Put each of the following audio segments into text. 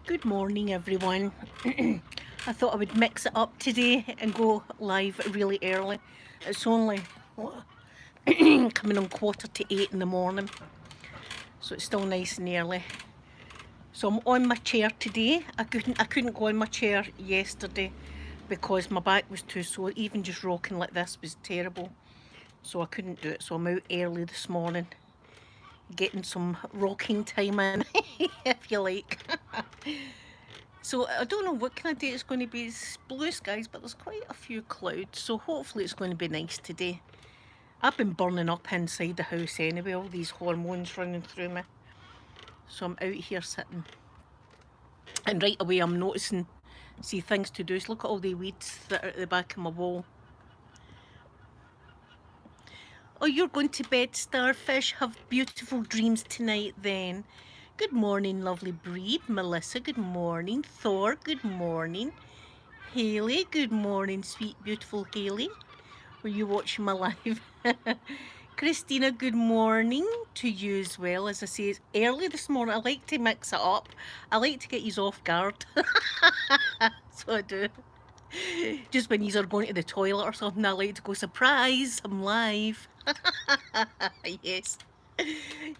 Good morning, everyone. I thought I would mix it up today and go live really early. It's only coming on 7:45 in the morning, so it's still nice and early. So I'm on my chair today. I couldn't go on my chair yesterday because my back was too sore. Even just rocking like this was terrible, so I couldn't do it. So I'm out early this morning, getting some rocking time in, if you like. So I don't know what kind of day it's going to be. It's blue skies, but there's quite a few clouds, so hopefully it's going to be nice today. I've been burning up inside the house anyway, all these hormones running through me. So I'm out here sitting. And right away I'm noticing, see, things to do. So look at all the weeds that are at the back of my wall. Oh, you're going to bed, starfish. Have beautiful dreams tonight then. Good morning, lovely Bree. Melissa, good morning. Thor, good morning. Haley, good morning, sweet, beautiful Haley. Were you watching my live? Christina, good morning to you as well. As I say, it's early this morning. I like to mix it up. I like to get you off guard. So I do. Just when you are going to the toilet or something, I like to go, surprise, I'm live. Yes.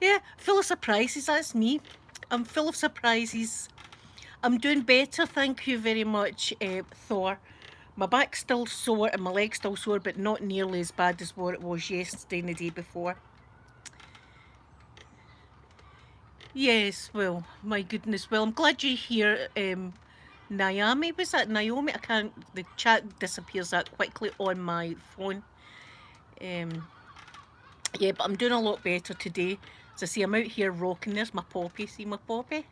Yeah, full of surprises, that's me. I'm full of surprises. I'm doing better, thank you very much, Thor. My back's still sore and my leg's still sore, but not nearly as bad as what it was yesterday and the day before. Yes, well, my goodness. Well, I'm glad you're here. Naomi, was that Naomi? I can't, the chat disappears that quickly on my phone. Yeah, but I'm doing a lot better today. As I say, I'm out here rocking. There's my poppy. See my poppy?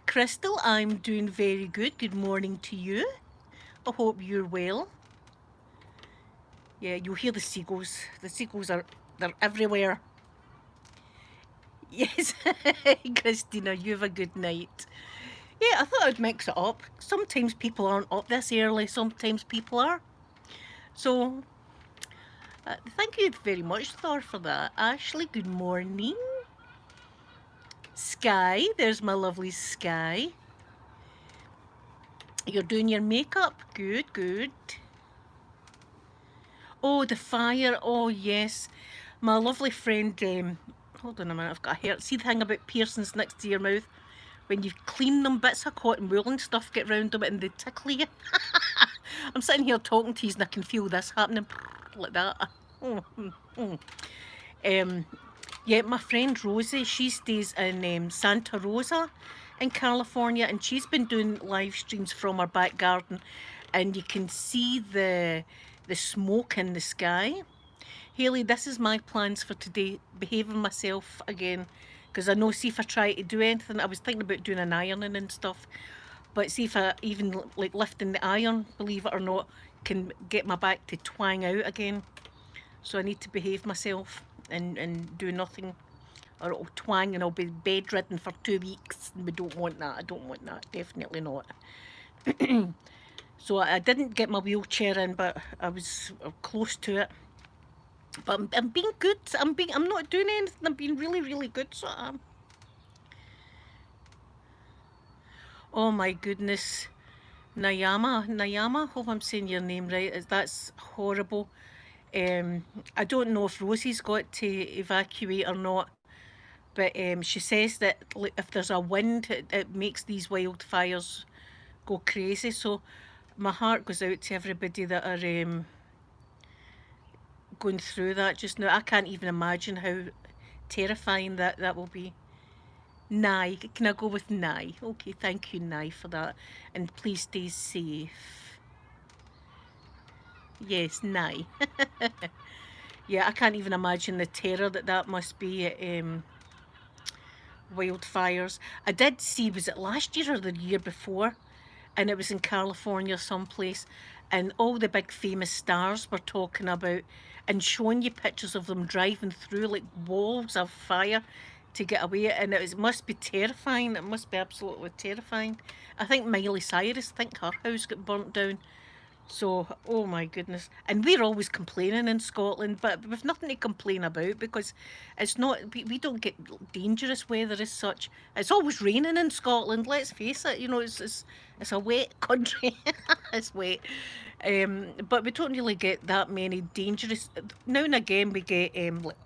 Crystal, I'm doing very good. Good morning to you. I hope you're well. Yeah, you'll hear the seagulls. The seagulls they're everywhere. Yes, Christina, you have a good night. Yeah, I thought I'd mix it up. Sometimes people aren't up this early, sometimes people are. So, thank you very much, Thor, for that. Ashley, good morning. Sky, there's my lovely Sky. You're doing your makeup? Good, good. Oh, the fire. Oh, yes. My lovely friend, hold on a minute, I've got a hair. See the thing about piercings next to your mouth? When you clean them, bits of cotton wool and stuff get round them and they tickle you. I'm sitting here talking to you and I can feel this happening like that. Yeah, my friend Rosie, she stays in Santa Rosa in California, and she's been doing live streams from her back garden, and you can see the smoke in the sky. Haley, this is my plans for today, behaving myself again, because I know, see, if I try to do anything, I was thinking about doing an ironing and stuff, but see if I even like lifting the iron, believe it or not, can get my back to twang out again. So I need to behave myself and do nothing, or it'll twang and I'll be bedridden for 2 weeks. We don't want that. I don't want that. Definitely not. So I didn't get my wheelchair in, but I was close to it. But I'm being good. I'm not doing anything. I'm being really, really good. So I'm. Oh my goodness. Nayama, hope I'm saying your name right. That's horrible. I don't know if Rosie's got to evacuate or not, but she says that if there's a wind, it makes these wildfires go crazy. So my heart goes out to everybody that are going through that just now. I can't even imagine how terrifying that will be. Nye, can I go with Nye? Okay, thank you, Nye, for that. And please stay safe. Yes, Nye. Yeah, I can't even imagine the terror that must be at wildfires. I did see, was it last year or the year before? And it was in California someplace, and all the big famous stars were talking about and showing you pictures of them driving through like walls of fire to get away, and it must be terrifying. It must be absolutely terrifying. I think Miley Cyrus, I think her house got burnt down So, oh my goodness. And we're always complaining in Scotland, but we've nothing to complain about because it's not, we don't get dangerous weather as such. It's always raining in Scotland, let's face it. You know, it's a wet country. It's wet. But we don't really get that many dangerous. Now and again, we get like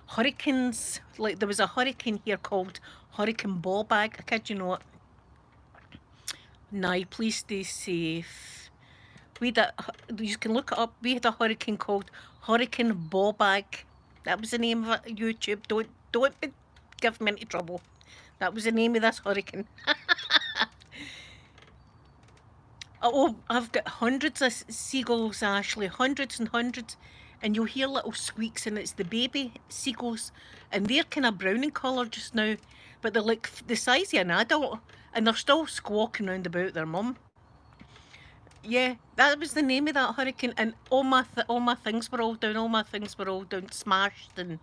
hurricanes. Like there was a hurricane here called Hurricane Ballbag. I kid you not. Now, please stay safe. You can look it up. We had a hurricane called Hurricane Ballbag. That was the name of it. YouTube. Don't give me any trouble. That was the name of this hurricane. Oh, I've got hundreds of seagulls, Ashley. Hundreds and hundreds. And you'll hear little squeaks, and it's the baby seagulls. And they're kind of brown in colour just now. But they're like the size of an adult. And they're still squawking round about their mum. Yeah, that was the name of that hurricane, and all my things were all down. All my things were all down, smashed, and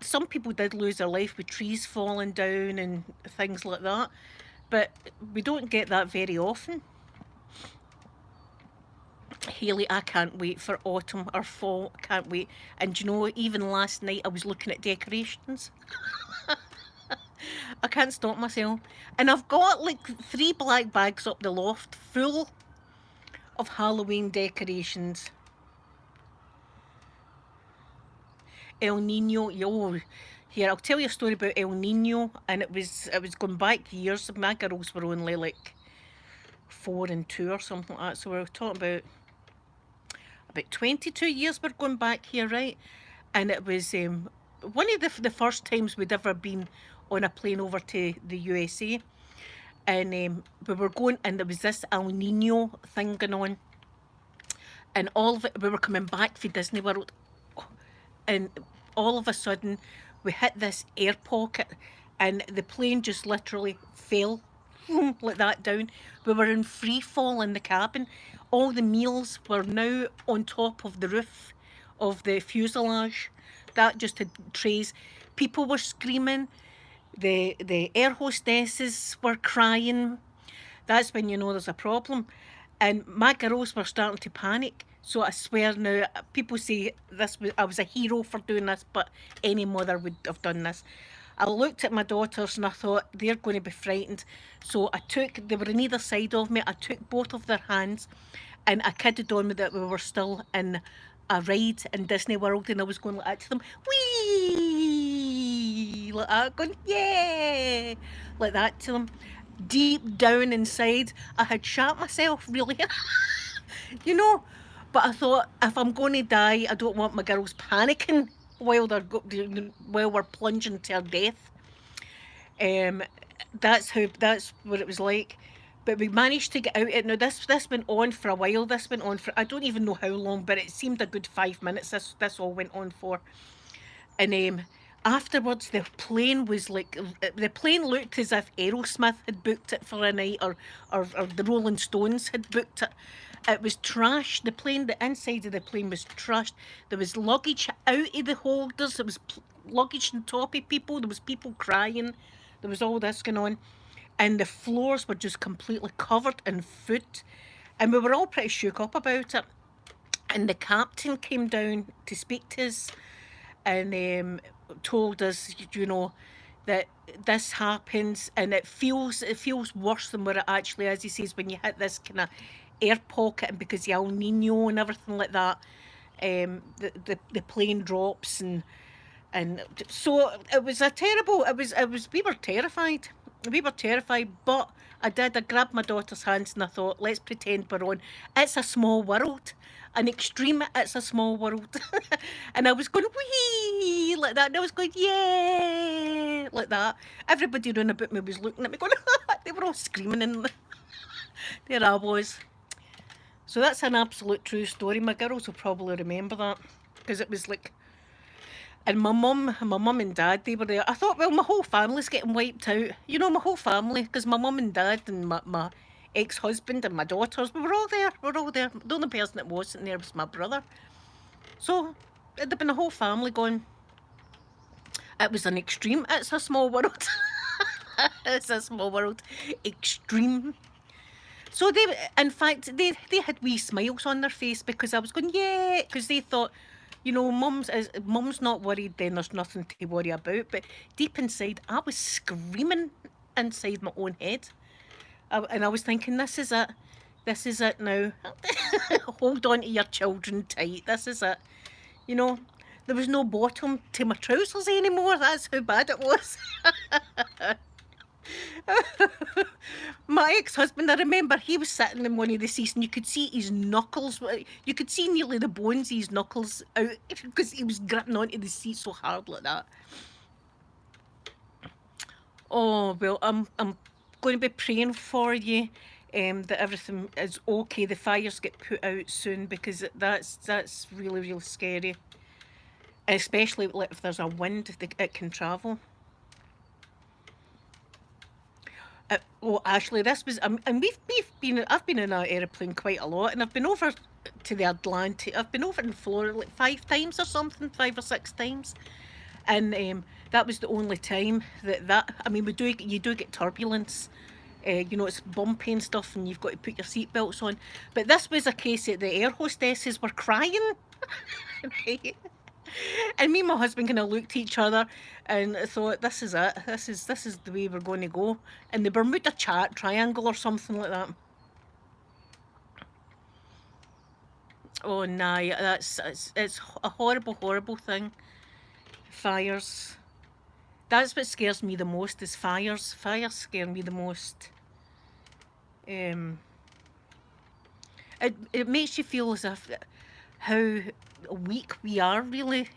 some people did lose their life with trees falling down and things like that. But we don't get that very often. Hayley, I can't wait for autumn or fall. I can't wait. And you know, even last night I was looking at decorations. I can't stop myself. And I've got like 3 black bags up the loft full of Halloween decorations. El Nino, yo, here, I'll tell you a story about El Nino, and it was going back years. My girls were only like 4 and 2 or something like that, so we're talking about 22 years we're going back here, right? And it was one of the first times we'd ever been on a plane over to the USA, and we were going, and there was this El Nino thing going on, and all of it, we were coming back from Disney World, and all of a sudden we hit this air pocket, and the plane just literally fell like that down. We were in free fall in the cabin. All the meals were now on top of the roof of the fuselage. That just had trays. People were screaming. The air hostesses were crying. That's when you know there's a problem. And my girls were starting to panic. So I swear now, people say I was a hero for doing this, but any mother would have done this. I looked at my daughters and I thought, they're going to be frightened. So they were on either side of me. I took both of their hands and I kidded on with that we were still in a ride in Disney World, and I was going like that to them. Wee! Like that, going, yeah! Like that to them. Deep down inside, I had shat myself, really. You know, but I thought, if I'm going to die, I don't want my girls panicking while we're plunging to our death. That's what it was like. But we managed to get out it. Now this went on for a while. This went on for, I don't even know how long, but it seemed a good 5 minutes. This all went on for. And afterwards, the plane looked as if Aerosmith had booked it for a night, or the Rolling Stones had booked it. It was trash. The inside of the plane was trashed. There was luggage out of the holders. There was luggage on top of people. There was people crying. There was all this going on. And the floors were just completely covered in food. And we were all pretty shook up about it. And the captain came down to speak to us and told us, you know, that this happens and it feels worse than what it actually is. He says when you hit this kind of air pocket, and because the El Nino and everything like that, the plane drops, and so it was a terrible. We were terrified. We were terrified, but I grabbed my daughter's hands and I thought, let's pretend we're on It's a Small World, an extreme It's a Small World. And I was going, wee, like that, and I was going, yeah, like that. Everybody around about me was looking at me going, they were all screaming, and there I was. So that's an absolute true story. My girls will probably remember that, because it was like, and my mum and dad, they were there. I thought, well, my whole family's getting wiped out. You know, my whole family, because my mum and dad and my ex-husband and my daughters, we were all there. We were all there. The only person that wasn't there was my brother. So it'd have been a whole family going. It was an extreme It's a Small World. It's a Small World. Extreme. So they, in fact, they had wee smiles on their face because I was going, yeah, because they thought, you know, mum's not worried, then there's nothing to worry about. But deep inside, I was screaming inside my own head. And I was thinking, this is it. This is it now. Hold on to your children tight. This is it. You know, there was no bottom to my trousers anymore. That's how bad it was. My ex-husband, I remember, he was sitting in one of the seats and you could see his knuckles. You could see nearly the bones of his knuckles out because he was gripping onto the seat so hard like that. Oh, well, I'm going to be praying for you that everything is okay. The fires get put out soon because that's really, really scary. Especially like if there's a wind, it can travel. Oh, Ashley, this was, and I've been in an aeroplane quite a lot, and I've been over to the Atlantic. I've been over in Florida like 5 times or something, 5 or 6 times, and that was the only time I mean, you do get turbulence. You know, it's bumpy and stuff, and you've got to put your seatbelts on. But this was a case that the air hostesses were crying. Right? And me and my husband kind of looked at each other and thought, this is it. This is the way we're going to go. In the Bermuda Triangle or something like that. Oh, nah, it's a horrible, horrible thing. Fires. That's what scares me the most, is fires. Fires scare me the most. It makes you feel as if how weak we are, really.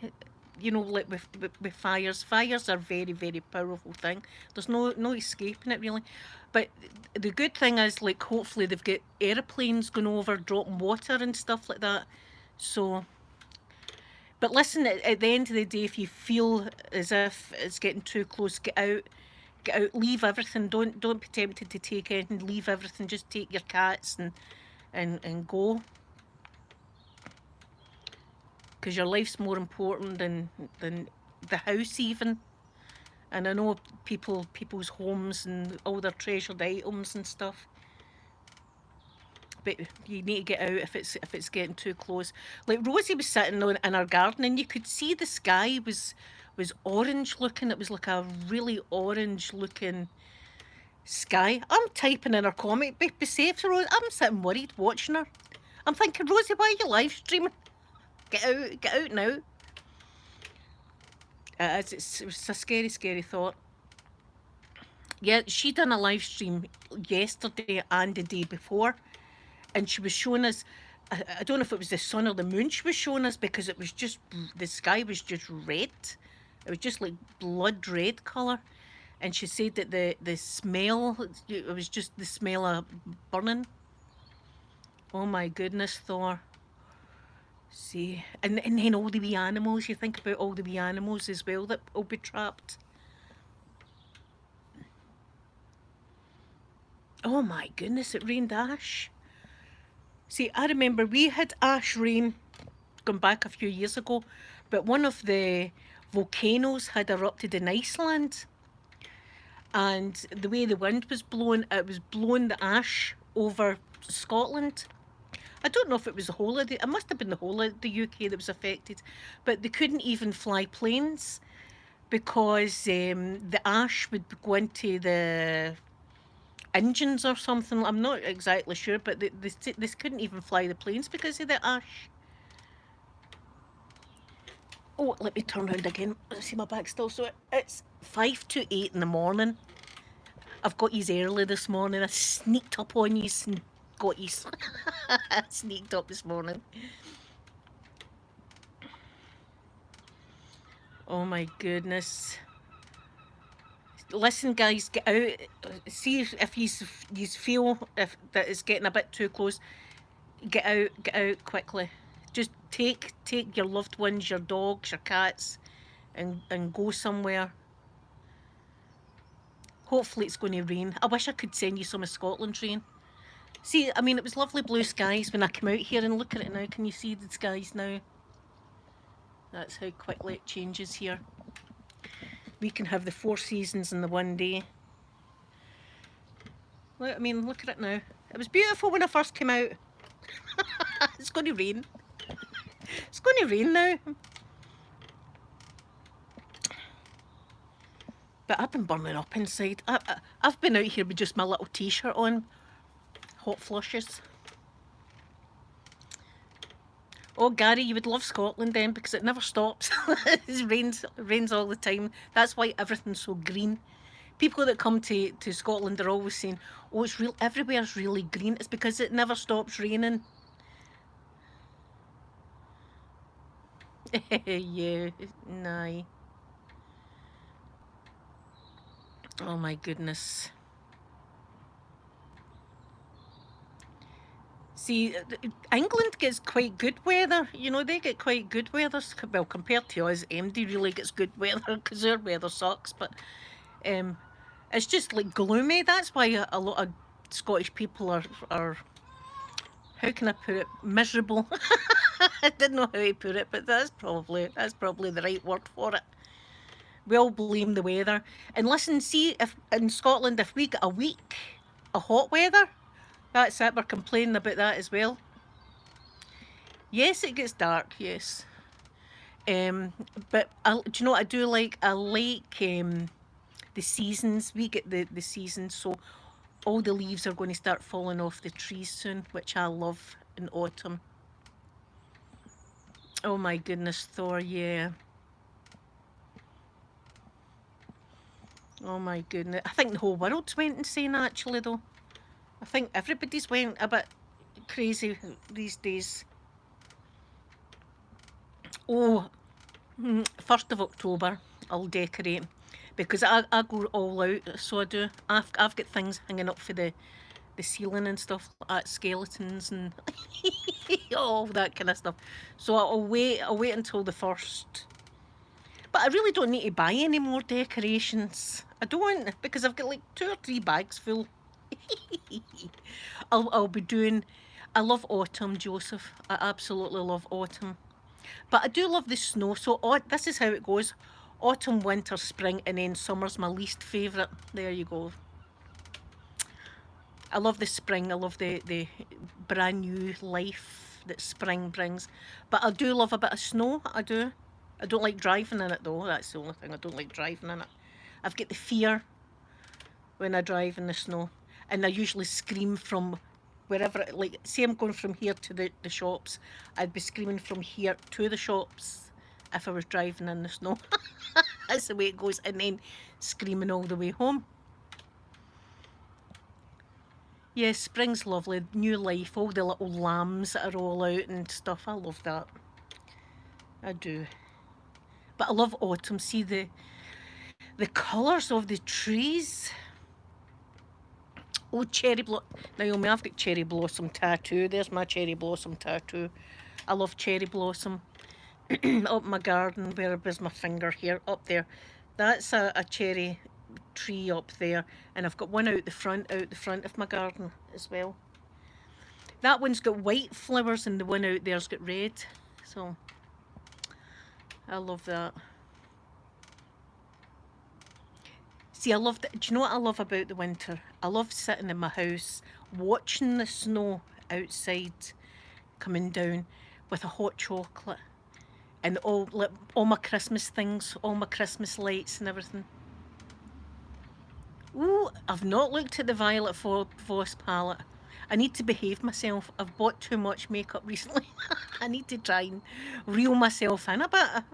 You know, like with fires. Fires are a very, very powerful thing. There's no escaping it, really. But the good thing is, like, hopefully they've got aeroplanes going over, dropping water and stuff like that. So, but listen, at the end of the day, if you feel as if it's getting too close, get out. Get out, leave everything. Don't be tempted to take anything. Leave everything. Just take your cats and go. Because your life's more important than the house even. And I know people's homes and all their treasured items and stuff. But you need to get out if it's getting too close. Like Rosie was sitting in her garden and you could see the sky was orange looking. It was like a really orange looking sky. I'm typing in her comment, be safe, Rosie. I'm sitting worried watching her. I'm thinking, Rosie, why are you live streaming? Get out now. It was a scary, scary thought. Yeah, she done a live stream yesterday and the day before, and she was showing us, I don't know if it was the sun or the moon she was showing us, because it was just, the sky was just red. It was just like blood red colour. And she said that the smell, it was just the smell of burning. Oh my goodness, Thor. See, and then all the wee animals, you think about all the wee animals as well that will be trapped. Oh my goodness, it rained ash. See, I remember we had ash rain going back a few years ago, but one of the volcanoes had erupted in Iceland. And the way the wind was blowing, it was blowing the ash over Scotland. I don't know if it was the whole of it must have been the whole of the UK that was affected, but they couldn't even fly planes because the ash would go into the engines or something. I'm not exactly sure, but they couldn't even fly the planes because of the ash. Oh, let me turn around again. See my back still. So it's 5 to 8 in the morning. I've got yous early this morning. I sneaked up on yous and got yous. Sneaked up this morning. Oh my goodness. Listen, guys, get out. See if you feel if that it's getting a bit too close. Get out quickly. Just take your loved ones, your dogs, your cats, and go somewhere. Hopefully it's going to rain. I wish I could send you some of Scotland's rain. See, I mean, it was lovely blue skies when I came out here, and look at it now. Can you see the skies now? That's how quickly it changes here. We can have the 4 seasons in the one day. I mean, look at it now. It was beautiful when I first came out. It's going to rain. It's going to rain now. But I've been burning up inside. I've been out here with just my little t-shirt on. Hot flushes. Oh, Gary, you would love Scotland then, because it never stops. It rains all the time. That's why everything's so green. People that come to Scotland are always saying, oh, it's real, everywhere's really green. It's because it never stops raining. Yeah, nah. Oh my goodness. See, England gets quite good weather. You know, they get quite good weather. Well, compared to us, MD really gets good weather because their weather sucks. But it's just like gloomy. That's why a lot of Scottish people are how can I put it, miserable. I didn't know how to put it, but that's probably the right word for it. We all blame the weather. And listen, see, if in Scotland, if we get a week of hot weather, that's it, we're complaining about that as well. Yes, it gets dark, yes. But do you know what I do like? I like the seasons. We get the seasons, so all the leaves are going to start falling off the trees soon, which I love in autumn. Oh my goodness, Thor, yeah. Oh my goodness. I think the whole world's went insane actually though. I think everybody's went a bit crazy these days. Oh, 1st of October, I'll decorate because I go all out, so I do. I've got things hanging up for the ceiling and stuff like that, skeletons and all that kind of stuff. So I'll wait until the 1st. But I really don't need to buy any more decorations. I don't, because I've got like 2 or 3 bags full. I'll be doing, I love autumn, Joseph. I absolutely love autumn. But I do love the snow. So this is how it goes. Autumn, winter, spring, and then summer's my least favourite. There you go. I love the spring. I love the brand new life that spring brings. But I do love a bit of snow. I do. I don't like driving in it though. That's the only thing. I don't like driving in it. I've got the fear when I drive in the snow. And I usually scream from wherever, like, say I'm going from here to the shops, I'd be screaming from here to the shops if I was driving in the snow. That's the way it goes. And then screaming all the way home. Yes, spring's lovely. New life, all the little lambs that are all out and stuff. I love that. I do. But I love autumn. See the colours of the trees. Oh, cherry blossom. Naomi, I've got cherry blossom tattoo. There's my cherry blossom tattoo. I love cherry blossom. Up my garden, where's my finger here? Up there. That's a cherry tree up there. And I've got one out the front of my garden as well. That one's got white flowers and the one out there's got red. So, I love that. See, I love that. Do you know what I love about the winter? I love sitting in my house, watching the snow outside coming down with a hot chocolate and all my Christmas things, all my Christmas lights and everything. Ooh, I've not looked at the Violet Voss palette. I need to behave myself. I've bought too much makeup recently. I need to try and reel myself in a bit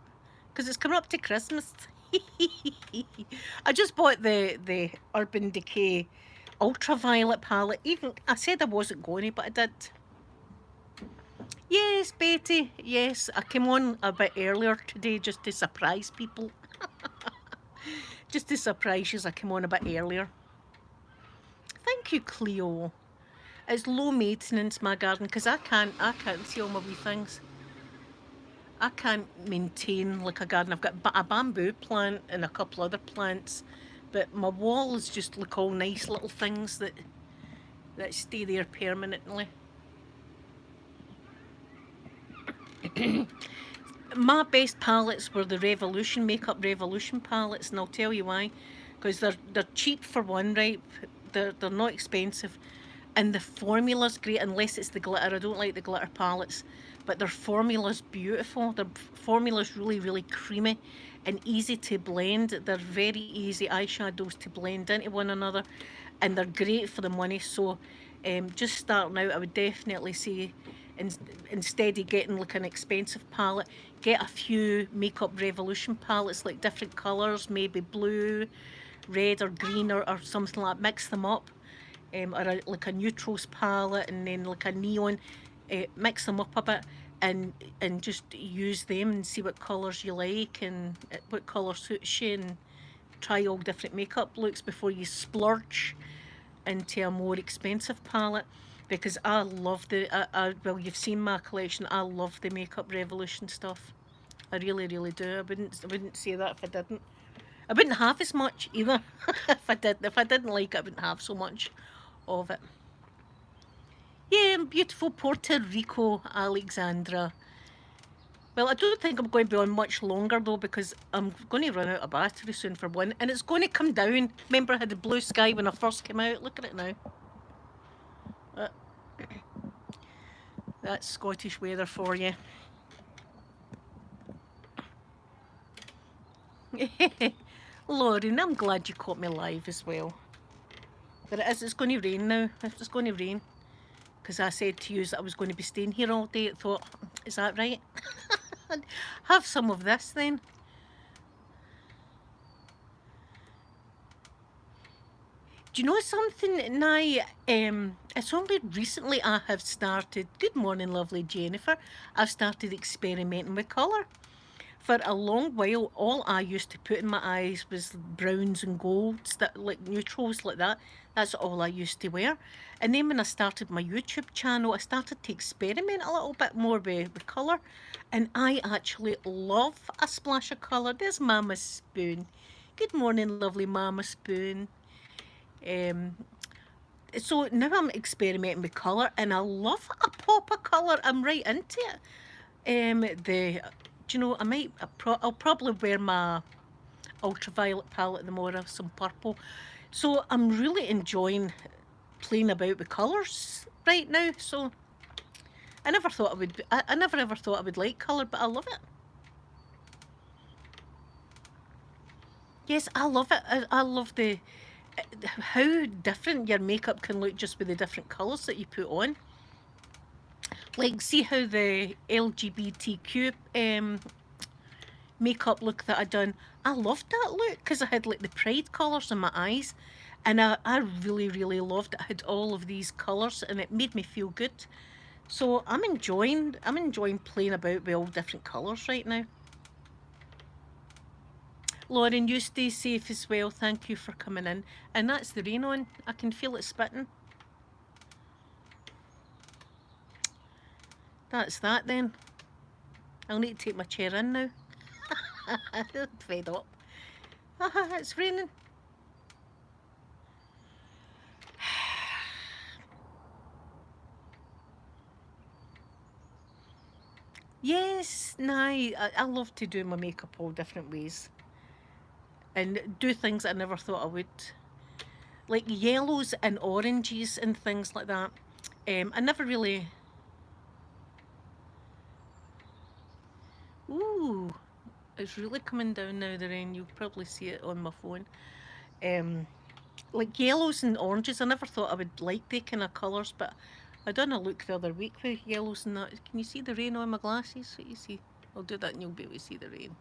because it's coming up to Christmas. I just bought the Urban Decay Ultraviolet palette. Even I said I wasn't going to, but I did. Yes, Betty. Yes, I came on a bit earlier today just to surprise people. Just to surprise you, I came on a bit earlier. Thank you, Cleo. It's low maintenance, my garden, because I can't see all my wee things. I can't maintain like a garden. I've got a bamboo plant and a couple other plants, but my walls just look all nice little things that stay there permanently. My best palettes were the Makeup Revolution palettes, and I'll tell you why. Because they're cheap for one, right? They're not expensive, And the formula's great, unless it's the glitter. I don't like the glitter palettes, but their formula's beautiful. Their formula's really, really creamy and easy to blend. They're very easy eyeshadows to blend into one another, and they're great for the money. So just starting out, I would definitely say, instead of getting like an expensive palette, get a few Makeup Revolution palettes, like different colours, maybe blue, red or green, or something like that. Mix them up, or like a neutrals palette, and then like a neon. Mix them up a bit, and just use them and see what colours you like and what colour suits you, and try all different makeup looks before you splurge into a more expensive palette. Because I love well, you've seen my collection. I love the Makeup Revolution stuff. I really, really do. I wouldn't say that if I didn't. I wouldn't have as much either. If I didn't like it, I wouldn't have so much of it. Yeah, beautiful Puerto Rico, Alexandra. Well, I don't think I'm going to be on much longer though, because I'm going to run out of battery soon for one, and it's going to come down. Remember I had the blue sky when I first came out? Look at it now. That's Scottish weather for you. Lauren, I'm glad you caught me live as well. But it's going to rain now. It's going to rain. Because I said to you that I was going to be staying here all day. I thought, is that right? Have some of this then. Do you know something now? It's only recently I have started, good morning lovely Jennifer, I've started experimenting with colour. For a long while, all I used to put in my eyes was browns and golds, that like neutrals like that. That's all I used to wear. And then when I started my YouTube channel, I started to experiment a little bit more with colour. And I actually love a splash of colour. There's Mama Spoon. Good morning, lovely Mama Spoon. So now I'm experimenting with colour, and I love a pop of colour. I'm right into it. Do you know, I'll probably wear my ultraviolet palette tomorrow, some purple. So I'm really enjoying playing about with colours right now. So I never thought I would. I never ever thought I would like colour, but I love it. Yes, I love it. I love how different your makeup can look just with the different colours that you put on. Like, see how the LGBTQ makeup look that I done. I loved that look because I had like the pride colours in my eyes, and I really, really loved it. I had all of these colours, and it made me feel good. So I'm enjoying playing about with all different colours right now. Lauren, you stay safe as well. Thank you for coming in. And that's the rain on. I can feel it spitting. That's that then. I'll need to take my chair in now. I'm fed up. It's raining. Yes, I love to do my makeup all different ways. And do things I never thought I would. Like yellows and oranges and things like that. I never really... Ooh, it's really coming down now, the rain. You'll probably see it on my phone. Like yellows and oranges, I never thought I would like the kind of colours, but I done a look the other week with yellows and that. Can you see the rain on my glasses? What you see? I'll do that and you'll be able to see the rain.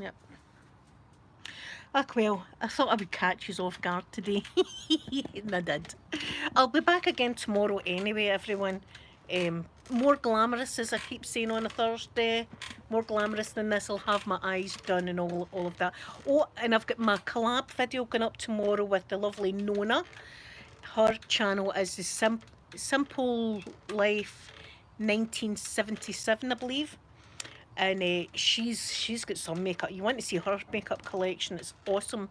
Yep. Well, I thought I would catch you off guard today. And I did. I'll be back again tomorrow anyway, everyone. More glamorous, as I keep saying on a Thursday. More glamorous than this. I'll have my eyes done and all of that. Oh, and I've got my collab video going up tomorrow with the lovely Nona. Her channel is the Simple Life 1977, I believe. And she's got some makeup. You want to see her makeup collection. It's awesome.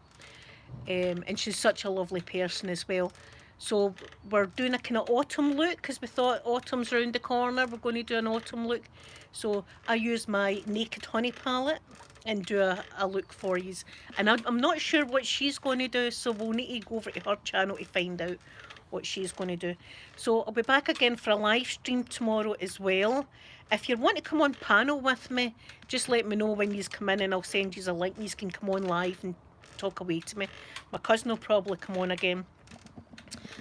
And she's such a lovely person as well. So we're doing a kind of autumn look because we thought autumn's round the corner. We're going to do an autumn look. So I use my Naked Honey palette. and do a look for you. And I'm not sure what she's going to do, so we'll need to go over to her channel to find out what she's going to do. So I'll be back again for a live stream tomorrow as well. If you want to come on panel with me, just let me know when you come in and I'll send you a link. You can come on live and talk away to me. My cousin will probably come on again.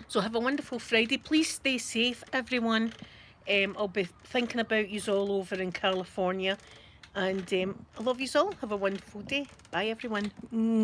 So have a wonderful Friday. Please stay safe, everyone. I'll be thinking about you all over in California. And I love you all. Have a wonderful day. Bye, everyone.